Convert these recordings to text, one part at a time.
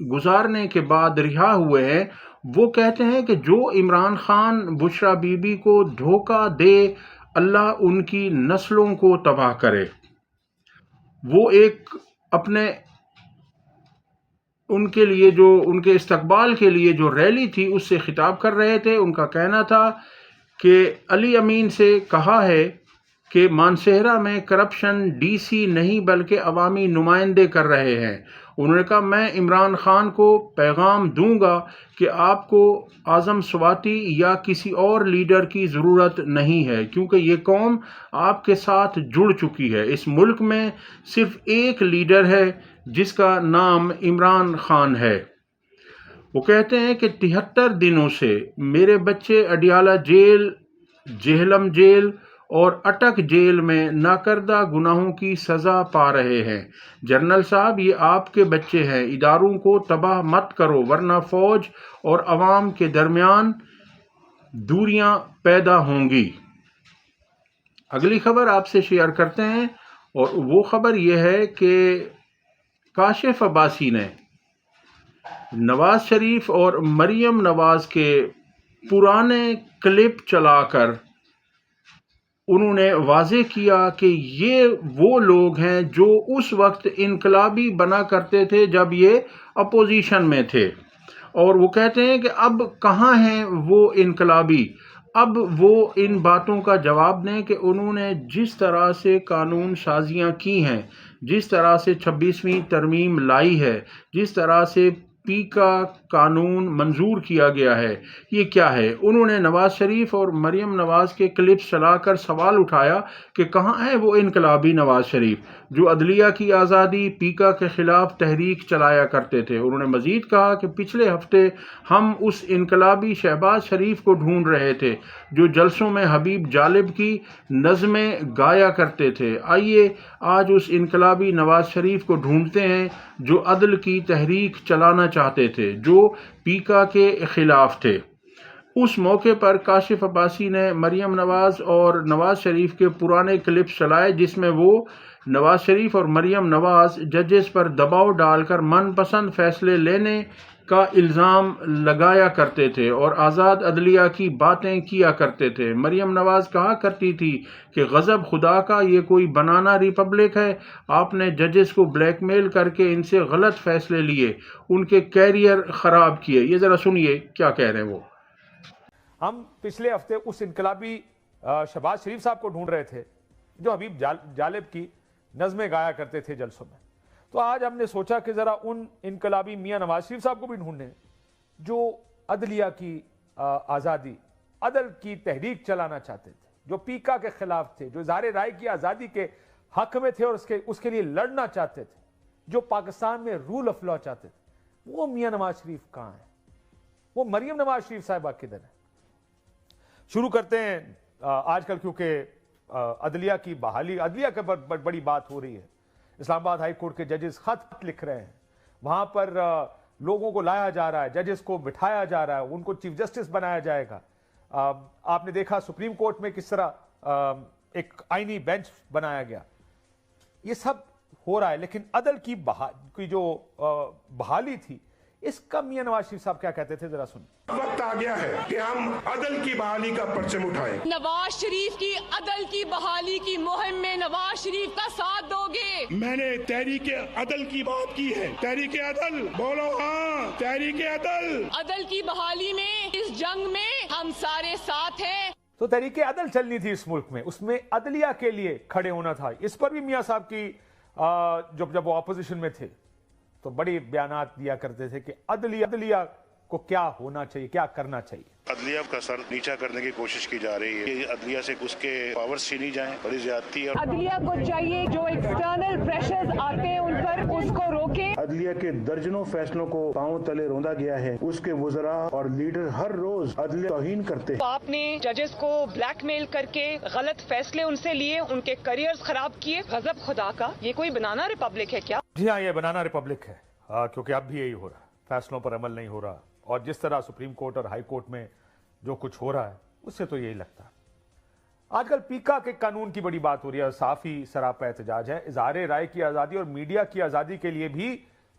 گزارنے کے بعد رہا ہوئے ہیں، وہ کہتے ہیں کہ جو عمران خان بشرا بی بی کو دھوکہ دے، اللہ ان کی نسلوں کو تباہ کرے۔ وہ ایک اپنے ان کے لیے جو ان کے استقبال کے لیے جو ریلی تھی اس سے خطاب کر رہے تھے۔ ان کا کہنا تھا کہ علی امین سے کہا ہے کہ مانسہرہ میں کرپشن ڈی سی نہیں بلکہ عوامی نمائندے کر رہے ہیں۔ انہوں نے کہا میں عمران خان کو پیغام دوں گا کہ آپ کو اعظم سواتی یا کسی اور لیڈر کی ضرورت نہیں ہے، کیونکہ یہ قوم آپ کے ساتھ جڑ چکی ہے۔ اس ملک میں صرف ایک لیڈر ہے جس کا نام عمران خان ہے۔ وہ کہتے ہیں کہ 73 دنوں سے میرے بچے اڈیالہ جیل، جہلم جیل اور اٹک جیل میں ناکردہ گناہوں کی سزا پا رہے ہیں۔ جنرل صاحب یہ آپ کے بچے ہیں، اداروں کو تباہ مت کرو ورنہ فوج اور عوام کے درمیان دوریاں پیدا ہوں گی۔ اگلی خبر آپ سے شیئر کرتے ہیں، اور وہ خبر یہ ہے کہ کاشف عباسی نے نواز شریف اور مریم نواز کے پرانے کلپ چلا کر انہوں نے واضح کیا کہ یہ وہ لوگ ہیں جو اس وقت انقلابی بنا کرتے تھے جب یہ اپوزیشن میں تھے، اور وہ کہتے ہیں کہ اب کہاں ہیں وہ انقلابی۔ اب وہ ان باتوں کا جواب دیں کہ انہوں نے جس طرح سے قانون سازیاں کی ہیں، جس طرح سے 26ویں ترمیم لائی ہے، جس طرح سے پی کا قانون منظور کیا گیا ہے، یہ کیا ہے۔ انہوں نے نواز شریف اور مریم نواز کے کلپس چلا کر سوال اٹھایا کہ کہاں ہے وہ انقلابی نواز شریف جو عدلیہ کی آزادی، پیکا کے خلاف تحریک چلایا کرتے تھے۔ انہوں نے مزید کہا کہ پچھلے ہفتے ہم اس انقلابی شہباز شریف کو ڈھونڈ رہے تھے جو جلسوں میں حبیب جالب کی نظمیں گایا کرتے تھے۔ آئیے آج اس انقلابی نواز شریف کو ڈھونڈتے ہیں جو عدل کی تحریک چلانا چاہتے تھے، جو پیکا کے خلاف تھے۔ اس موقع پر کاشف عباسی نے مریم نواز اور نواز شریف کے پرانے کلپس چلائے جس میں وہ نواز شریف اور مریم نواز ججز پر دباؤ ڈال کر من پسند فیصلے لینے کا الزام لگایا کرتے تھے اور آزاد عدلیہ کی باتیں کیا کرتے تھے۔ مریم نواز کہا کرتی تھی کہ غضب خدا کا یہ کوئی بنانا ریپبلک ہے، آپ نے ججز کو بلیک میل کر کے ان سے غلط فیصلے لیے، ان کے کیریئر خراب کیے۔ یہ ذرا سنیے کیا کہہ رہے ہیں وہ۔ ہم پچھلے ہفتے اس انقلابی شہباز شریف صاحب کو ڈھونڈ رہے تھے جو حبیب جالب کی نظمیں گایا کرتے تھے جلسوں میں، تو آج ہم نے سوچا کہ ذرا ان انقلابی میاں نواز شریف صاحب کو بھی ڈھونڈیں جو عدلیہ کی آزادی، عدل کی تحریک چلانا چاہتے تھے، جو پیکا کے خلاف تھے، جو اظہار رائے کی آزادی کے حق میں تھے اور اس کے لیے لڑنا چاہتے تھے، جو پاکستان میں رول آف لا چاہتے تھے۔ وہ میاں نواز شریف کہاں ہیں؟ وہ مریم نواز شریف صاحبہ کدھر ہیں؟ شروع کرتے ہیں آج کل، کیونکہ عدلیہ کی بحالی، عدلیہ کے بڑی بات ہو رہی ہے۔ اسلام آباد ہائی کورٹ کے ججز خط لکھ رہے ہیں، وہاں پر لوگوں کو لایا جا رہا ہے، ججز کو بٹھایا جا رہا ہے، ان کو چیف جسٹس بنایا جائے گا۔ آپ نے دیکھا سپریم کورٹ میں کس طرح ایک آئینی بینچ بنایا گیا۔ یہ سب ہو رہا ہے، لیکن عدل کی جو بحالی تھی، اس کا میاں نواز شریف صاحب کیا کہتے تھے، ذرا سن۔ وقت آ گیا ہے کہ ہم عدل کی بحالی کا پرچم اٹھائیں۔ نواز شریف کی عدل کی بحالی کی مہم میں نواز شریف کا ساتھ دو گے؟ میں نے تحریک عدل کی بات کی ہے۔ تحریک عدل بولو، ہاں تحریک عدل۔ عدل کی بحالی میں اس جنگ میں ہم سارے ساتھ ہیں۔ تو تحریک عدل چلنی تھی اس ملک میں، اس میں عدلیہ کے لیے کھڑے ہونا تھا۔ اس پر بھی میاں صاحب کی جب وہ اپوزیشن میں تھے تو بڑی بیانات دیا کرتے تھے کہ عدلیہ کو کیا ہونا چاہیے، کیا کرنا چاہیے۔ عدلیہ کا سر نیچا کرنے کی کوشش کی جا رہی ہے، عدلیہ سے اس کے پاورز چھینی جائیں، بڑی زیادتی ہے۔ عدلیہ کو چاہیے جو ایکسٹرنل پریشرز آتے ہیں ان پر اس کو روکیں۔ عدلیہ کے درجنوں فیصلوں کو پاؤں تلے روندا گیا ہے، اس کے وزراء اور لیڈر ہر روز عدلیہ توہین کرتے ہیں۔ آپ نے ججز کو بلیک میل کر کے غلط فیصلے ان سے لیے، ان کے کریئرز خراب کیے۔ غضب خدا کا، یہ کوئی بنانا ریپبلک ہے کیا؟ جی ہاں، یہ بنانا ریپبلک ہے، کیونکہ اب بھی یہی ہو رہا ہے، فیصلوں پر عمل نہیں ہو رہا، اور جس طرح سپریم کورٹ اور ہائی کورٹ میں جو کچھ ہو رہا ہے اس سے تو یہی لگتا ہے۔ آج کل پیکا کے قانون کی بڑی بات ہو رہی ہے، صحافی سراپا احتجاج ہے۔ اظہار رائے کی آزادی اور میڈیا کی آزادی کے لیے بھی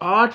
8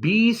20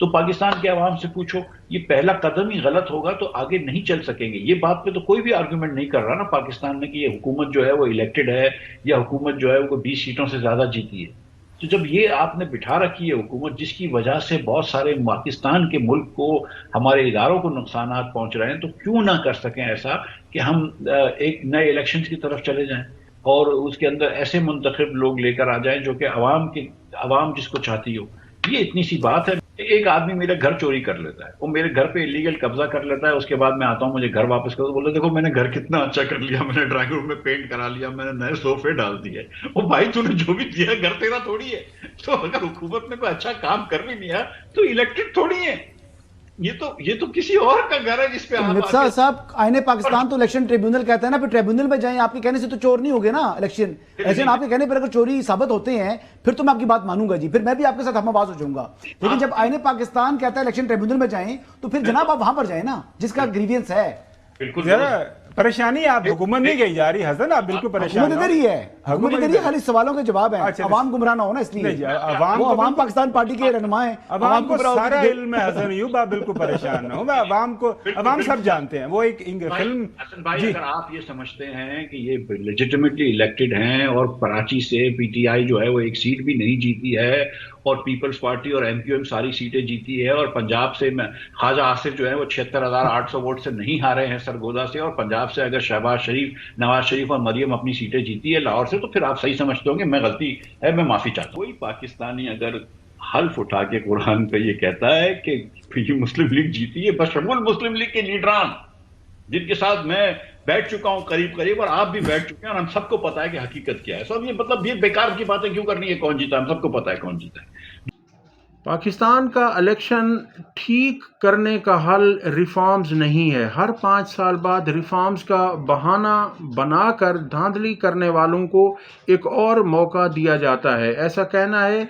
تو پاکستان کے عوام سے پوچھو، یہ پہلا قدم ہی غلط ہوگا تو آگے نہیں چل سکیں گے. یہ بات پہ تو کوئی بھی آرگومنٹ نہیں کر رہا نا پاکستان میں کہ یہ حکومت جو ہے وہ الیکٹڈ ہے یا حکومت جو ہے وہ 20 سیٹوں سے زیادہ جیتی ہے. تو جب یہ آپ نے بٹھا رکھی ہے حکومت جس کی وجہ سے بہت سارے پاکستان کے ملک کو، ہمارے اداروں کو نقصانات پہنچ رہے ہیں، تو کیوں نہ کر سکیں ایسا کہ ہم ایک نئے الیکشنز کی طرف چلے جائیں اور اس کے اندر ایسے منتخب لوگ لے کر آ جائیں جو کہ عوام جس کو چاہتی ہو. یہ اتنی سی بات ہے. ایک آدمی میرے گھر چوری کر لیتا ہے، وہ میرے گھر پہ الیگل قبضہ کر لیتا ہے، اس کے بعد میں آتا ہوں مجھے گھر واپس کرو، بولتے دیکھو میں نے گھر کتنا اچھا کر لیا، میں نے ڈرائنگ روم میں پینٹ کرا لیا، میں نے نئے صوفے ڈال دیے. وہ بھائی تو نے جو بھی کیا گھر تیرا تھوڑی ہے. تو اگر حکومت نے کوئی اچھا کام کر بھی لیا تو الیکٹڈ تھوڑی ہے، یہ تو کسی اور کا گھر ہے جس پہ مرزا صاحب آئین پاکستان تو الیکشن ٹریبیونل کہتا ہے نا، پھر ٹریبیونل میں جائیں، آپ کے کہنے سے تو چور نہیں ہوگے نا الیکشن. ایسے آپ کے کہنے پر اگر چوری ثابت ہوتے ہیں پھر تو میں آپ کی بات مانوں گا جی، پھر میں بھی آپ کے ساتھ ہم آواز ہو جاؤں گا. لیکن جب آئین پاکستان کہتا ہے الیکشن ٹریبیونل میں جائیں تو پھر جناب آپ وہاں پر جائیں نا جس کا گریوینس ہے. بالکل پریشانی آپ حکومت نہیں کہی جا رہی حسن، آپ بالکل پریشان حکومت ادھر ہی ہے، حکومت ادھر ہی ہے، خالی سوالوں کے جواب ہیں. عوام گمراہ نہ ہونا اس لیے وہ عوام پاکستان پارٹی کے رہنما ہیں. عوام کو سارا علم ہے حسن ایوب، آپ بالکل پریشان نہ ہو. عوام سب جانتے ہیں. وہ ایک فلم حسن بھائی اگر آپ یہ سمجھتے ہیں کہ یہ لیجٹیمیٹلی الیکٹڈ ہیں اور کراچی سے پی ٹی آئی جو ہے وہ ایک سیٹ بھی نہیں جیتی ہے اور پیپلز پارٹی اور ایم کیو ایم ساری سیٹیں جیتی ہے اور پنجاب سے خواجہ آصف جو ہے وہ 76,800 ووٹ سے نہیں ہارے ہیں سرگودا سے، اور پنجاب سے اگر شہباز شریف، نواز شریف اور مریم اپنی سیٹیں جیتی ہے لاہور سے، تو پھر آپ صحیح سمجھتے ہوں گے میں غلطی ہے، میں معافی چاہتا ہوں. کوئی پاکستانی اگر حلف اٹھا کے قرآن پہ یہ کہتا ہے کہ یہ مسلم لیگ جیتی ہے، بشمول مسلم لیگ کے لیڈران جن کے ساتھ میں بیٹھ چکا ہوں قریب اور آپ بھی بیٹھ چکے ہیں اور ہم سب کو پتا ہے کہ حقیقت کیا ہے. سب یہ مطلب یہ بیکار کی باتیں کیوں کرنی ہے؟ کون جیتا ہے ہم سب کو پتا ہے کون جیتا ہے. پاکستان کا الیکشن ٹھیک کرنے کا حل ریفارمز نہیں ہے. ہر 5 سال بعد ریفارمز کا بہانہ بنا کر دھاندلی کرنے والوں کو ایک اور موقع دیا جاتا ہے. ایسا کہنا ہے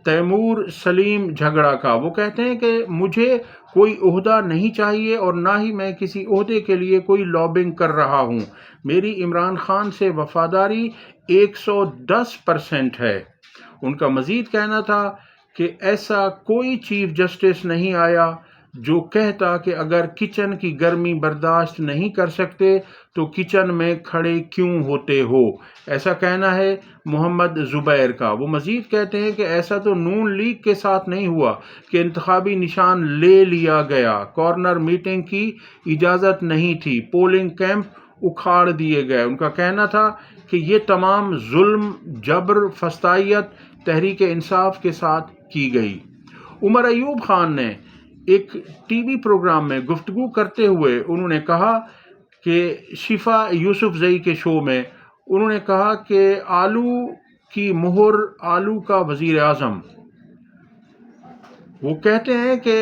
تیمور سلیم جھگڑا کا. وہ کہتے ہیں کہ مجھے کوئی عہدہ نہیں چاہیے اور نہ ہی میں کسی عہدے کے لیے کوئی لابنگ کر رہا ہوں. میری عمران خان سے وفاداری 110% ہے. ان کا مزید کہنا تھا کہ ایسا کوئی چیف جسٹس نہیں آیا جو کہتا کہ اگر کچن کی گرمی برداشت نہیں کر سکتے تو کچن میں کھڑے کیوں ہوتے ہو. ایسا کہنا ہے محمد زبیر کا. وہ مزید کہتے ہیں کہ ایسا تو نون لیگ کے ساتھ نہیں ہوا کہ انتخابی نشان لے لیا گیا، کارنر میٹنگ کی اجازت نہیں تھی، پولنگ کیمپ اکھاڑ دیے گئے. ان کا کہنا تھا کہ یہ تمام ظلم، جبر، فسطائیت تحریک انصاف کے ساتھ کی گئی. عمر ایوب خان نے ایک ٹی وی پروگرام میں گفتگو کرتے ہوئے انہوں نے کہا کہ شفا یوسف زئی کے شو میں انہوں نے کہا کہ آلو کی مہر آلو کا وزیر اعظم. وہ کہتے ہیں کہ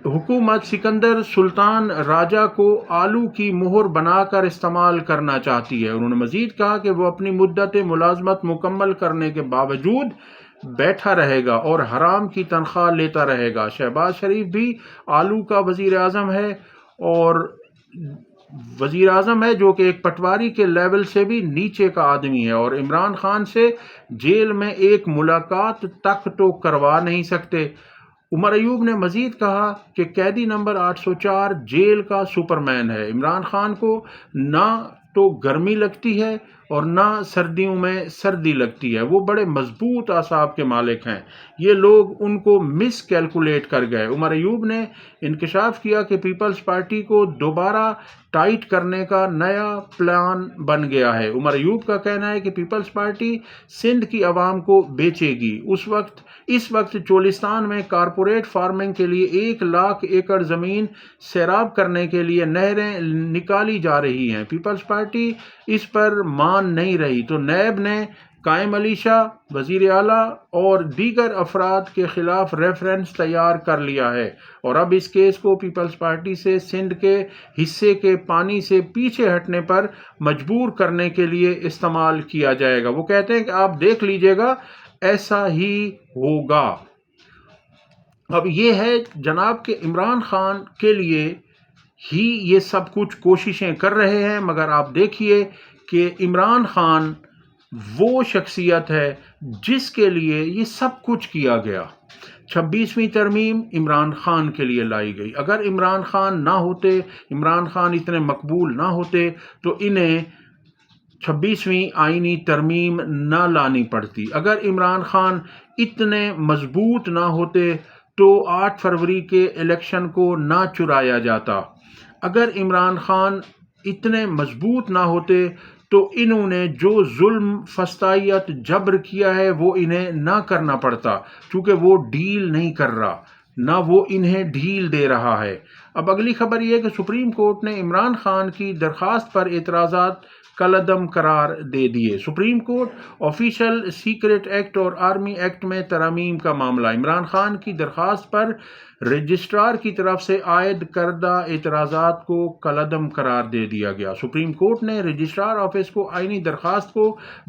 حکومت سکندر سلطان راجہ کو آلو کی مہر بنا کر استعمال کرنا چاہتی ہے. انہوں نے مزید کہا کہ وہ اپنی مدت ملازمت مکمل کرنے کے باوجود بیٹھا رہے گا اور حرام کی تنخواہ لیتا رہے گا. شہباز شریف بھی آلو کا وزیر اعظم ہے اور وزیر اعظم ہے جو کہ ایک پٹواری کے لیول سے بھی نیچے کا آدمی ہے اور عمران خان سے جیل میں ایک ملاقات تک تو کروا نہیں سکتے. عمر ایوب نے مزید کہا کہ قیدی نمبر 804 جیل کا سپرمین ہے. عمران خان کو نہ تو گرمی لگتی ہے اور نہ سردیوں میں سردی لگتی ہے. وہ بڑے مضبوط اعصاب کے مالک ہیں. یہ لوگ ان کو مس کیلکولیٹ کر گئے. عمر ایوب نے انکشاف کیا کہ پیپلز پارٹی کو دوبارہ ٹائٹ کرنے کا نیا پلان بن گیا ہے. عمر ایوب کا کہنا ہے کہ پیپلز پارٹی سندھ کی عوام کو بیچے گی. اس وقت چولستان میں کارپوریٹ فارمنگ کے لیے 1,00,000 ایکڑ زمین سیراب کرنے کے لیے نہریں نکالی جا رہی ہیں. پیپلز پارٹی اس پر مان نہیں رہی تو نیب نے قائم علی شاہ، وزیر اعلیٰ اور دیگر افراد کے خلاف ریفرنس تیار کر لیا ہے اور اب اس کیس کو پیپلز پارٹی سے سندھ کے حصے کے پانی سے پیچھے ہٹنے پر مجبور کرنے کے لیے استعمال کیا جائے گا. وہ کہتے ہیں کہ آپ دیکھ لیجئے گا ایسا ہی ہوگا. اب یہ ہے جناب کہ عمران خان کے لیے ہی یہ سب کچھ کوششیں کر رہے ہیں، مگر آپ دیکھیے کہ عمران خان وہ شخصیت ہے جس کے لیے یہ سب کچھ کیا گیا. 26ویں ترمیم عمران خان کے لیے لائی گئی. اگر عمران خان نہ ہوتے، عمران خان اتنے مقبول نہ ہوتے تو انہیں 26ویں آئینی ترمیم نہ لانی پڑتی. اگر عمران خان اتنے مضبوط نہ ہوتے تو 8 فروری کے الیکشن کو نہ چرایا جاتا. اگر عمران خان اتنے مضبوط نہ ہوتے تو انہوں نے جو ظلم، فسطائیت، جبر کیا ہے وہ انہیں نہ کرنا پڑتا، چونکہ وہ ڈیل نہیں کر رہا، نہ وہ انہیں ڈھیل دے رہا ہے. اب اگلی خبر یہ ہے کہ سپریم کورٹ نے عمران خان کی درخواست پر اعتراضات کالعدم قرار دے دیے. Supreme court official secret act اور آرمی ایکٹ میں ترامیم کا معاملہ. عمران خان کی درخواست پر رجسٹرار کی طرف سے عائد کردہ اعتراضات کو کالعدم قرار دے دیا گیا. سپریم کورٹ نے رجسٹرار آفس کو آئینی درخواست کو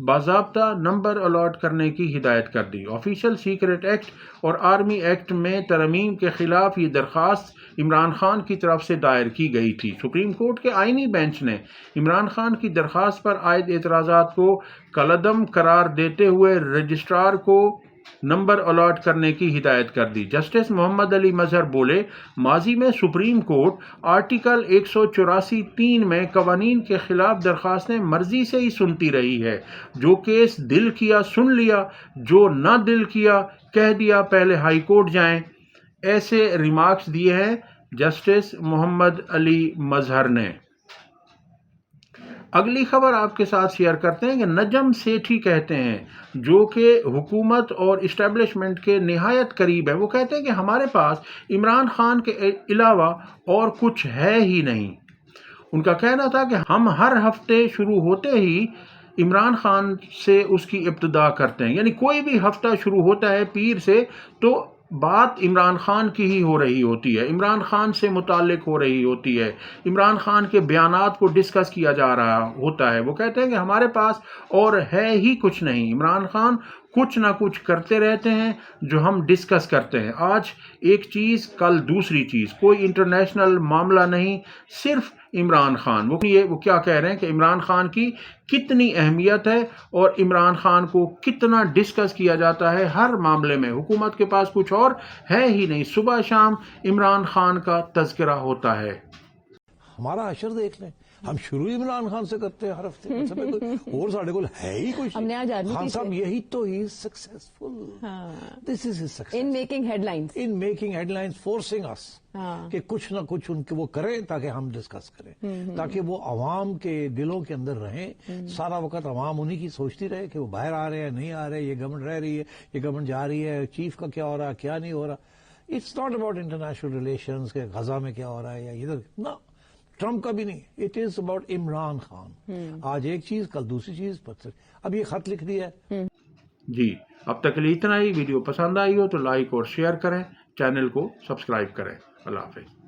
باضابطہ نمبر الاٹ کرنے کی ہدایت کر دی. آفیشل سیکرٹ ایکٹ اور آرمی ایکٹ میں ترمیم کے خلاف یہ درخواست عمران خان کی طرف سے دائر کی گئی تھی. سپریم کورٹ کے آئینی بینچ نے عمران خان کی درخواست پر عائد اعتراضات کو کالعدم قرار دیتے ہوئے رجسٹرار کو نمبر الاٹ کرنے کی ہدایت کر دی. جسٹس محمد علی مظہر بولے، ماضی میں سپریم کورٹ آرٹیکل 184(3) میں قوانین کے خلاف درخواستیں مرضی سے ہی سنتی رہی ہے. جو کیس دل کیا سن لیا، جو نہ دل کیا کہہ دیا پہلے ہائی کورٹ جائیں. ایسے ریمارکس دیے ہیں جسٹس محمد علی مظہر نے. اگلی خبر آپ کے ساتھ شیئر کرتے ہیں کہ نجم سیٹھی کہتے ہیں، جو کہ حکومت اور اسٹیبلشمنٹ کے نہایت قریب ہے، وہ کہتے ہیں کہ ہمارے پاس عمران خان کے علاوہ اور کچھ ہے ہی نہیں. ان کا کہنا تھا کہ ہم ہر ہفتے شروع ہوتے ہی عمران خان سے اس کی ابتدا کرتے ہیں. یعنی کوئی بھی ہفتہ شروع ہوتا ہے پیر سے تو بات عمران خان کی ہی ہو رہی ہوتی ہے، عمران خان سے متعلق ہو رہی ہوتی ہے، عمران خان کے بیانات کو ڈسکس کیا جا رہا ہوتا ہے. وہ کہتے ہیں کہ ہمارے پاس اور ہے ہی کچھ نہیں. عمران خان کچھ نہ کچھ کرتے رہتے ہیں جو ہم ڈسکس کرتے ہیں. آج ایک چیز، کل دوسری چیز. کوئی انٹرنیشنل معاملہ نہیں، صرف عمران خان. وہ کیا کہہ رہے ہیں کہ عمران خان کی کتنی اہمیت ہے اور عمران خان کو کتنا ڈسکس کیا جاتا ہے ہر معاملے میں. حکومت کے پاس کچھ اور ہے ہی نہیں، صبح شام عمران خان کا تذکرہ ہوتا ہے. ہمارا حشر دیکھ لیں، ہم شروع عمران خان سے کرتے ہیں ہر ہفتے. اور ساڑھے کو ہے ہی کچھ. خان صاحب یہی تو ہی successful. This is his success in making headlines, in making headlines, forcing اس کہ کچھ نہ کچھ ان کے وہ کریں تاکہ ہم ڈسکس کریں، تاکہ وہ عوام کے دلوں کے اندر رہیں. سارا وقت عوام انہی کی سوچتی رہے کہ وہ باہر آ رہے ہیں نہیں آ رہے، یہ گورنمنٹ رہ رہی ہے، یہ گورنمنٹ جا رہی ہے، چیف کا کیا ہو رہا ہے، کیا نہیں ہو رہا. It's not about international relations کہ غزہ میں کیا ہو رہا ہے یا ادھر. نہ، ٹرمپ کا بھی نہیں. It is about Imran Khan. آج ایک چیز، کل دوسری چیز. اب یہ خط لکھ دیا ہے. جی، اب تک کے لیے اتنا ہی. ویڈیو پسند آئی ہو تو لائک اور شیئر کریں، چینل کو سبسکرائب کریں. اللہ حافظ.